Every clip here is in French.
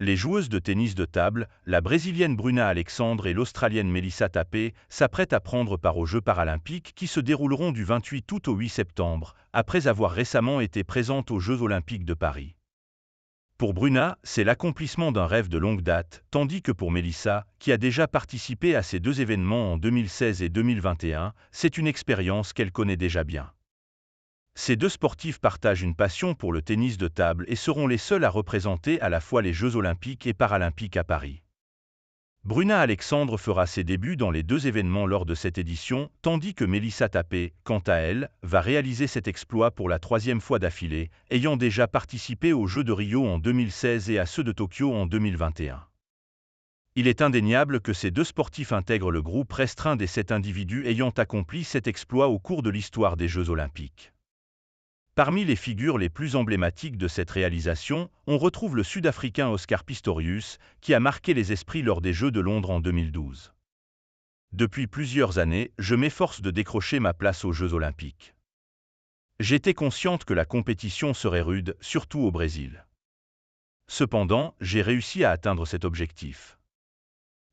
Les joueuses de tennis de table, la Brésilienne Bruna Alexandre et l'Australienne Melissa Tappé, s'apprêtent à prendre part aux Jeux paralympiques qui se dérouleront du 28 août au 8 septembre, après avoir récemment été présentes aux Jeux olympiques de Paris. Pour Bruna, c'est l'accomplissement d'un rêve de longue date, tandis que pour Melissa, qui a déjà participé à ces deux événements en 2016 et 2021, c'est une expérience qu'elle connaît déjà bien. Ces deux sportifs partagent une passion pour le tennis de table et seront les seuls à représenter à la fois les Jeux olympiques et paralympiques à Paris. Bruna Alexandre fera ses débuts dans les deux événements lors de cette édition, tandis que Melissa Tappé, quant à elle, va réaliser cet exploit pour la troisième fois d'affilée, ayant déjà participé aux Jeux de Rio en 2016 et à ceux de Tokyo en 2021. Il est indéniable que ces deux sportifs intègrent le groupe restreint des 7 individus ayant accompli cet exploit au cours de l'histoire des Jeux olympiques. Parmi les figures les plus emblématiques de cette réalisation, on retrouve le Sud-Africain Oscar Pistorius, qui a marqué les esprits lors des Jeux de Londres en 2012. Depuis plusieurs années, je m'efforce de décrocher ma place aux Jeux olympiques. J'étais consciente que la compétition serait rude, surtout au Brésil. Cependant, j'ai réussi à atteindre cet objectif.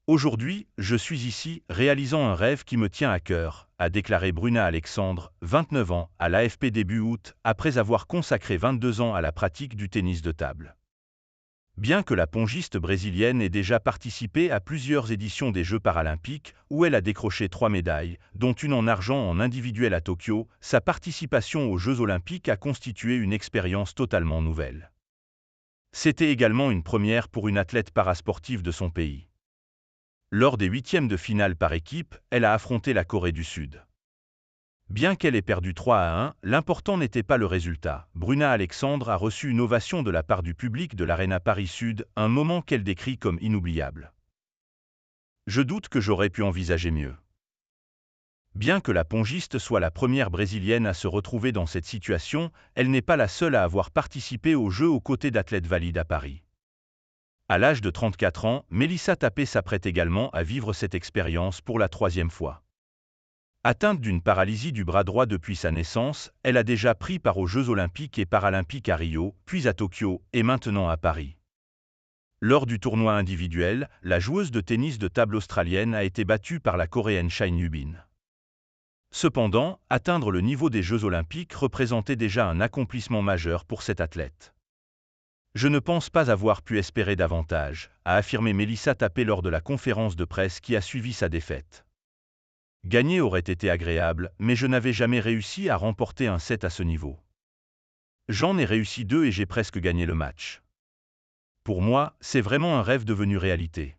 Aujourd'hui, je suis ici, réalisant un rêve qui me tient à cœur, a déclaré Bruna Alexandre, 29 ans, à l'AFP début août, après avoir consacré 22 ans à la pratique du tennis de table. Bien que la pongiste brésilienne ait déjà participé à plusieurs éditions des Jeux paralympiques, où elle a décroché 3 médailles, dont une en argent en individuel à Tokyo, sa participation aux Jeux olympiques a constitué une expérience totalement nouvelle. C'était également une première pour une athlète parasportive de son pays. Lors des huitièmes de finale par équipe, elle a affronté la Corée du Sud. Bien qu'elle ait perdu 3-1, l'important n'était pas le résultat. Bruna Alexandre a reçu une ovation de la part du public de l'Arena Paris Sud, un moment qu'elle décrit comme inoubliable. Je doute que j'aurais pu envisager mieux. Bien que la pongiste soit la première brésilienne à se retrouver dans cette situation, elle n'est pas la seule à avoir participé aux Jeux aux côtés d'athlètes valides à Paris. À l'âge de 34 ans, Melissa Tappé s'apprête également à vivre cette expérience pour la troisième fois. Atteinte d'une paralysie du bras droit depuis sa naissance, elle a déjà pris part aux Jeux olympiques et paralympiques à Rio, puis à Tokyo, et maintenant à Paris. Lors du tournoi individuel, la joueuse de tennis de table australienne a été battue par la Coréenne Chae Yubin. Cependant, atteindre le niveau des Jeux olympiques représentait déjà un accomplissement majeur pour cette athlète. Je ne pense pas avoir pu espérer davantage, a affirmé Melissa Tappé lors de la conférence de presse qui a suivi sa défaite. Gagner aurait été agréable, mais je n'avais jamais réussi à remporter un set à ce niveau. J'en ai réussi 2 et j'ai presque gagné le match. Pour moi, c'est vraiment un rêve devenu réalité.